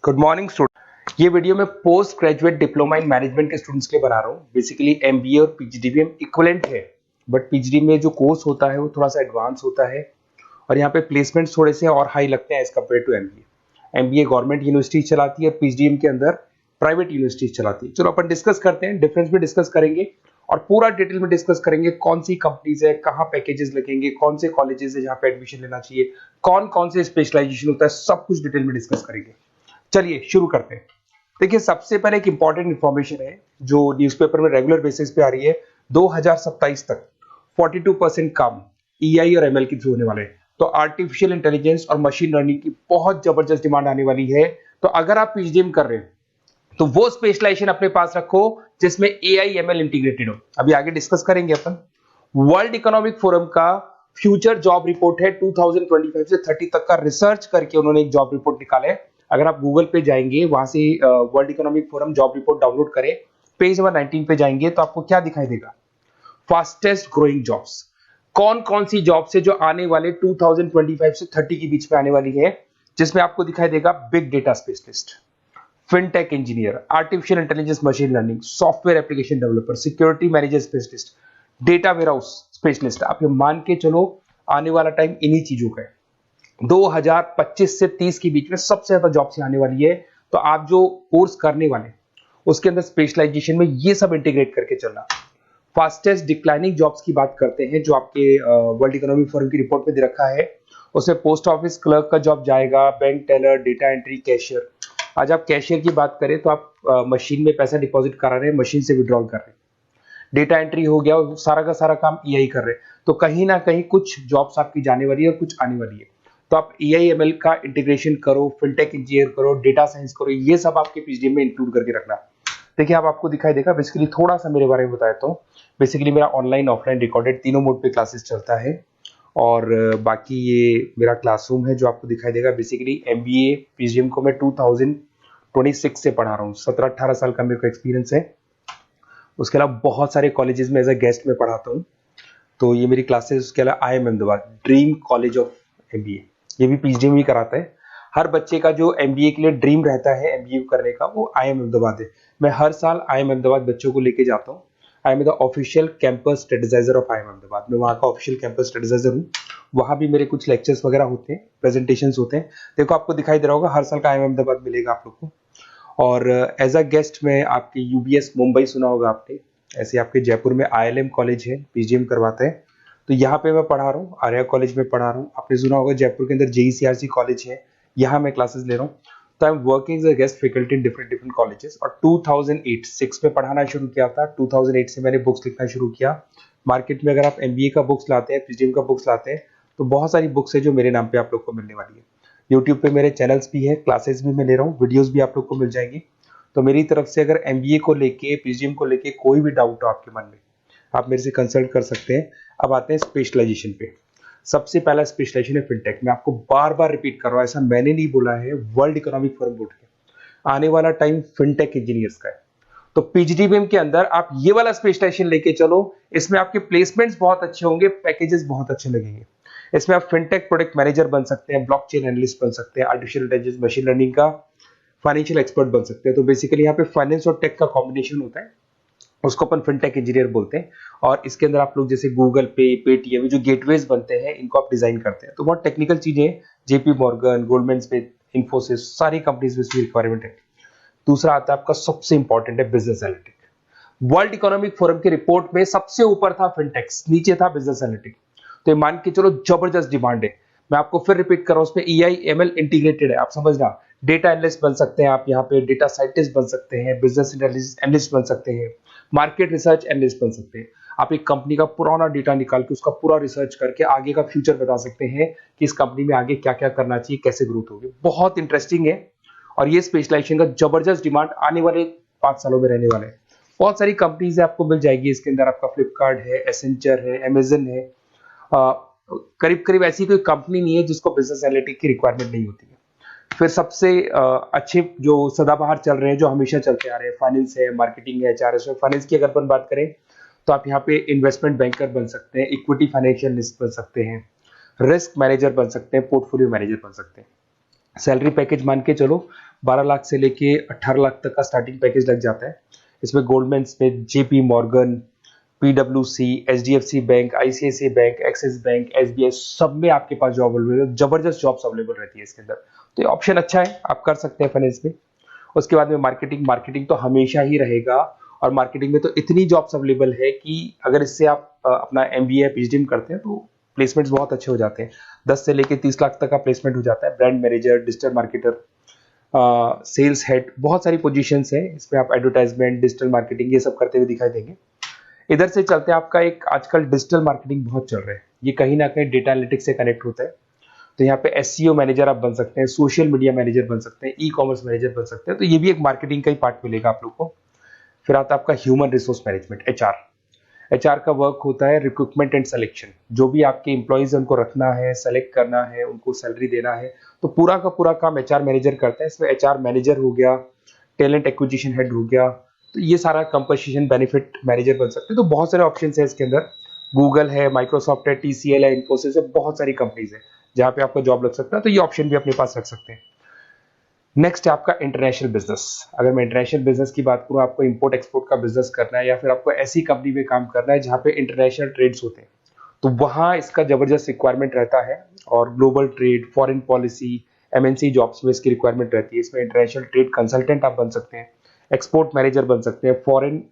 Good morning student. ये video मैं post graduate diploma in management के स्टूडेंट्स के लिए बना रहा हूँ। बेसिकली एमबीए और पीजीडीबीएम इक्विवेलेंट है, बट पीजीडी में जो कोर्स होता है वो थोड़ा सा एडवांस होता है और यहाँ पे प्लेसमेंट्स थोड़े से और हाई लगते हैं as compared to MBA. MBA government university चलाती है, पीजीडीएम के अंदर प्राइवेट यूनिवर्सिटी चलाती है। चलो अपन डिस्कस करते हैं, डिफरेंस भी डिस्कस करेंगे और पूरा डिटेल में डिस्कस करेंगे कौन सी कंपनीज है, कहाँ पैकेजेस लगेंगे, कौन से कॉलेजेस है जहाँ पे एडमिशन लेना चाहिए, कौन कौन से स्पेशलाइजेशन होता है, सब कुछ डिटेल में डिस्कस करेंगे। चलिए शुरू करते हैं। देखिए, सबसे पहले एक इंपॉर्टेंट इंफॉर्मेशन है जो न्यूज़पेपर में रेगुलर बेसिस पे आ रही है। 2027 तक 42% काम ईआई और एमएल के थ्रू होने वाले हैं। तो आर्टिफिशियल इंटेलिजेंस और मशीन लर्निंग की बहुत जबरदस्त डिमांड आने वाली है। तो अगर आप पीजीडीएम कर रहे हैं तो वो स्पेशलाइजेशन अपने पास रखो जिसमें एआई एमएल इंटीग्रेटेड हो। अभी आगे डिस्कस करेंगे अपन। वर्ल्ड इकोनॉमिक फोरम का फ्यूचर जॉब रिपोर्ट है 2025 से 30 तक का रिसर्च करके उन्होंने एक जॉब रिपोर्ट निकाला है। अगर आप गूगल पे जाएंगे, वहां से world economic forum job report download करें, पेज नंबर 19 पे जाएंगे तो आपको क्या दिखाई देगा? फास्टेस्ट ग्रोइंग जॉब्स, कौन कौन सी जॉब्स है जो आने वाले 2025 से 30 के बीच में आने वाली है, जिसमें आपको दिखाई देगा big data specialist, fintech engineer, artificial intelligence machine learning, software application developer, security manager specialist, data warehouse specialist. आप ये मान के चलो आने वाला टाइम इन्हीं चीजों का है। 2025 से 30 के बीच में सबसे ज्यादा जॉब्स आने वाली है। तो आप जो कोर्स करने वाले उसके अंदर स्पेशलाइजेशन में ये सब इंटीग्रेट करके चलना। फास्टेस्ट डिक्लाइनिंग जॉब्स की बात करते हैं जो आपके वर्ल्ड इकोनॉमिक फोरम की रिपोर्ट में दे रखा है। उसमें पोस्ट ऑफिस क्लर्क का जॉब जाएगा, bank teller, data entry, cashier. आज आप कैशियर की बात करें तो आप मशीन में पैसा डिपॉजिट करा रहे हैं, मशीन से विड्रॉल कर रहे हैं। डेटा एंट्री हो गया, सारा का सारा काम ईआई कर रहे हैं। तो कहीं ना कहीं कुछ जॉब्स आपकी जाने वाली है और कुछ आने वाली है। तो आप एआई एमएल का इंटीग्रेशन करो, फिनटेक इंजीनियर करो, डेटा साइंस करो, ये सब आपके पीजीडीएम में इंक्लूड करके रखना। देखिए, अब आपको दिखाई देगा। बेसिकली थोड़ा सा मेरे बारे में बताता हूँ। बेसिकली मेरा ऑनलाइन ऑफलाइन रिकॉर्डेड तीनों मोड पे क्लासेस चलता है और बाकी ये मेरा क्लासरूम है जो आपको दिखाई देगा। बेसिकली एमबीए पीजीडीएम को मैं 2026 से पढ़ा रहा हूँ। 17-18 साल का मेरे को एक्सपीरियंस है। उसके अलावा बहुत सारे कॉलेजेस में एज अ गेस्ट में पढ़ाता हूँ। तो ये मेरी क्लासेस, उसके अलावा IIM Ahmedabad dream college of MBA, ये भी पीजीडीएम ही कराता है। हर बच्चे का जो एमबीए के लिए ड्रीम रहता है एमबीए करने का, वो IIM अहमदाबाद है। मैं हर साल IIM अहमदाबाद बच्चों को लेके जाता हूँ। I am the official campus strategizer of IIM Ahmedabad. मैं वहाँ का ऑफिशियल कैंपस स्ट्रेटेजाइजर हूँ। वहाँ भी मेरे कुछ लेक्चर्स वगैरह होते हैं, प्रेजेंटेशंस होते हैं। देखो, आपको दिखाई दे रहा होगा हर साल का IIM अहमदाबाद मिलेगा आप लोग को। और एज अ गेस्ट में आपके यूबीएस मुंबई सुना होगा आपने, ऐसे आपके जयपुर में ILM कॉलेज है, पीजीडीएम करवाते हैं। तो यहाँ पे मैं पढ़ा रहा हूँ, आर्या कॉलेज में पढ़ा रहा हूँ। आपने सुना होगा जयपुर के अंदर JECRC कॉलेज है, यहाँ मैं क्लासेस ले रहा हूँ। तो I am working as a guest faculty in different different colleges. और 2008-6 में पढ़ाना शुरू किया था। 2008 से मैंने बुक्स लिखना शुरू किया। मार्केट में अगर आप एमबीए का बुक्स लाते हैं, पीजीडीएम का बुक्स लाते हैं, तो बहुत सारी बुक्स है जो मेरे नाम पे आप लोग को मिलने वाली है। यूट्यूब पे मेरे चैनल्स भी है, क्लासेस भी मैं ले रहा हूँ, वीडियोज भी आप लोग को मिल जाएंगी। तो मेरी तरफ से अगर एमबीए को लेके, पीजीडीएम को लेके कोई भी डाउट हो आपके मन में, आप मेरे से कंसल्ट कर सकते हैं। अब आते हैं स्पेशलाइजेशन पे। सबसे पहला स्पेशलाइजेशन है फिनटेक। मैं आपको बार बार रिपीट कर रहा हूं, ऐसा मैंने नहीं बोला है, वर्ल्ड इकोनॉमिक फोरम बोर्ड के। आने वाला टाइम फिनटेक इंजीनियर्स का है। तो पीजीडीबीएम के अंदर आप ये वाला स्पेशलाइजेशन लेके चलो। इसमें आपके प्लेसमेंट्स बहुत अच्छे होंगे, पैकेजेस बहुत अच्छे लगेंगे। इसमें आप फिनटेक प्रोडक्ट मैनेजर बन सकते हैं, ब्लॉकचेन एनालिस्ट बन सकते हैं, आर्टिफिशियल इंटेलिजेंस मशीन लर्निंग का फाइनेंशियल एक्सपर्ट बन सकते हैं। तो बेसिकली यहाँ पे फाइनेंस और टेक का कॉम्बिनेशन होता है, उसको अपन फिनटेक इंजीनियर बोलते हैं। और इसके अंदर आप लोग जैसे गूगल पे, पेटीएम, जो गेटवेज बनते हैं, इनको आप डिजाइन करते हैं। तो बहुत टेक्निकल चीजें हैं। JP Morgan, Goldman Smith, Infosys, सारी कंपनीज में इसकी रिक्वायरमेंट है। दूसरा आता है आपका सबसे इंपॉर्टेंट है business analytic. World economic forum की रिपोर्ट में सबसे ऊपर था फिनटेक्स, नीचे था बिजनेस एनालिटिक। तो ये मान के चलो जबरदस्त डिमांड है। मैं आपको फिर रिपीट कर रहा हूं, उसमें EI ML इंटीग्रेटेड है, आप समझना। डेटा एनालिस्ट बन सकते हैं आप, यहाँ पे डेटा साइंटिस्ट बन सकते हैं, बिजनेस एनालिस्ट बन सकते हैं, मार्केट रिसर्च एनालिस्ट बन सकते हैं। आप एक कंपनी का पुराना डेटा निकाल के उसका पूरा रिसर्च करके आगे का फ्यूचर बता सकते हैं कि इस कंपनी में आगे क्या क्या करना चाहिए, कैसे ग्रोथ होगी। बहुत इंटरेस्टिंग है और ये स्पेशलाइजेशन का जबरदस्त डिमांड आने वाले 5 सालों में रहने वाले हैं। बहुत सारी कंपनीज आपको मिल जाएगी इसके अंदर। आपका फ्लिपकार्ट है, एसेंचर है, अमेजन है। करीब करीब ऐसी कोई कंपनी नहीं है जिसको बिजनेस एनालिटिक की रिक्वायरमेंट नहीं होती है। फिर सबसे अच्छे जो सदाबहार चल रहे हैं, जो हमेशा चलते आ रहे हैं, फाइनेंस है, मार्केटिंग है, HRS है। फाइनेंस की अगर अपन बात करें तो आप यहाँ पे इन्वेस्टमेंट बैंकर बन सकते हैं, इक्विटी फाइनेंशियल बन सकते हैं, रिस्क मैनेजर बन सकते हैं, पोर्टफोलियो मैनेजर बन सकते हैं। सैलरी पैकेज मान के चलो 12 लाख से लेके 18 लाख तक का स्टार्टिंग पैकेज लग जाता है। इसमें गोल्डमैन स्मिथ, जेपी मॉर्गन, पीडब्ल्यूसी, HDFC bank, ICICI bank, Axis bank, SBI, सब में आपके पास जॉब अवेलेबल है। जबरदस्त जॉब्स अवेलेबल रहती है इसके अंदर, तो ये ऑप्शन अच्छा है, आप कर सकते हैं फाइनेंस में। उसके बाद में मार्केटिंग, मार्केटिंग तो हमेशा ही रहेगा, और मार्केटिंग में तो इतनी जॉब्स अवेलेबल है कि अगर इससे आप अपना एमबीए पीएचडी करते हैं तो प्लेसमेंट्स बहुत अच्छे हो जाते हैं। 10 से लेके 30 लाख तक का प्लेसमेंट हो जाता है। Brand manager, digital marketer, sales head, बहुत सारी पोजीशंस है इसमें। आप एडवर्टाइजमेंट, डिजिटल मार्केटिंग ये सब करते हुए दिखाई देंगे। इधर से चलते हैं, आपका एक आजकल डिजिटल मार्केटिंग बहुत चल रहा है, ये कहीं ना कहीं डेटा एनालिटिक्स से कनेक्ट होता है। तो यहाँ पे एसईओ मैनेजर आप बन सकते हैं, सोशल मीडिया मैनेजर बन सकते हैं, ई कॉमर्स मैनेजर बन सकते हैं, तो ये भी एक मार्केटिंग का ही पार्ट मिलेगा आप लोग को। फिर आता है आपका human resource management, HR. HR का वर्क होता है रिक्रूटमेंट एंड सिलेक्शन। जो भी आपके एम्प्लॉयज उनको रखना है, सेलेक्ट करना है, उनको सैलरी देना है, तो पूरा का पूरा काम एचआर मैनेजर करता है। इसमें एचआर मैनेजर हो गया, टैलेंट एक्विजिशन हेड हो गया, तो ये सारा कंपोजिशन बेनिफिट मैनेजर बन सकते हैं। तो बहुत सारे ऑप्शन है इसके अंदर। गूगल है, माइक्रोसॉफ्ट है, टीसीएल है, इन्फोसिस है, बहुत सारी कंपनीज है जहाँ पे आपका जॉब लग सकता है, तो ये ऑप्शन भी अपने पास रख सकते हैं। नेक्स्ट है आपका इंटरनेशनल बिजनेस। अगर मैं इंटरनेशनल बिजनेस की बात करूँ, आपको इंपोर्ट एक्सपोर्ट का बिजनेस करना है, या फिर आपको ऐसी कंपनी में काम करना है जहाँ पे इंटरनेशनल ट्रेड्स होते हैं, तो वहाँ इसका जबरदस्त रिक्वायरमेंट रहता है। और global trade, foreign policy, MNC jobs में इसकी रिक्वायरमेंट रहती है। इसमें इंटरनेशनल ट्रेड कंसल्टेंट आप बन सकते हैं, एक्सपोर्ट मैनेजर बन सकते हैं, फॉरेन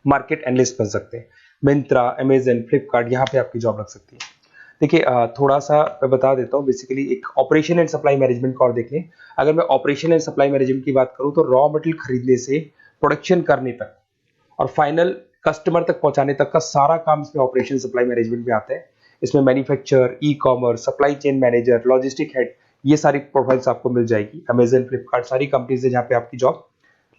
मार्केट एनालिस्ट बन सकते हैं। मिंत्रा, अमेजन, फ्लिपकार्ट, यहाँ पे आपकी जॉब लग सकती है। देखिए थोड़ा सा मैं बता देता हूँ। बेसिकली एक ऑपरेशन एंड सप्लाई मैनेजमेंट का और देख लें। अगर मैं ऑपरेशन एंड सप्लाई मैनेजमेंट की बात करूँ, तो रॉ मटेरियल खरीदने से प्रोडक्शन करने तक और फाइनल कस्टमर तक पहुंचाने तक का सारा काम इसमें ऑपरेशन सप्लाई मैनेजमेंट में आता है। इसमें manufacture, e commerce, supply chain manager, logistic head, ये सारी प्रोफाइल्स आपको मिल जाएगी। अमेजन, फ्लिपकार्ट, सारी कंपनीज है जहाँ पे आपकी जॉब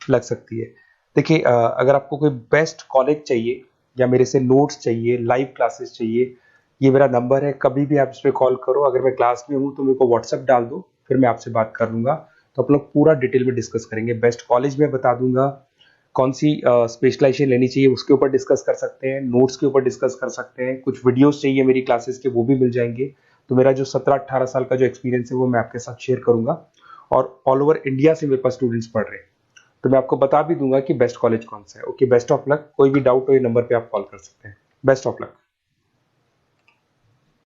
लग सकती है। देखिए अगर आपको कोई बेस्ट कॉलेज चाहिए, या मेरे से नोट्स चाहिए, लाइव क्लासेस चाहिए, ये मेरा नंबर है, कभी भी आप इस पर कॉल करो। अगर मैं क्लास में हूँ तो मेरे को व्हाट्सएप डाल दो, फिर मैं आपसे बात कर लूंगा। तो आप लोग पूरा डिटेल में डिस्कस करेंगे। बेस्ट कॉलेज में बता दूंगा, कौन सी स्पेशलाइजेशन लेनी चाहिए उसके ऊपर डिस्कस कर सकते हैं, नोट्स के ऊपर डिस्कस कर सकते हैं, कुछ वीडियोस चाहिए मेरी क्लासेस के वो भी मिल जाएंगे। तो मेरा जो 17-18 साल का जो एक्सपीरियंस है वो मैं आपके साथ शेयर करूंगा। और ऑल ओवर इंडिया से मेरे पास स्टूडेंट्स पढ़ रहे हैं, तो मैं आपको बता भी दूंगा कि बेस्ट कॉलेज कौन सा है। Okay, best of luck. कोई भी डाउट हो ये नंबर पे आप कॉल कर सकते हैं। Best of luck.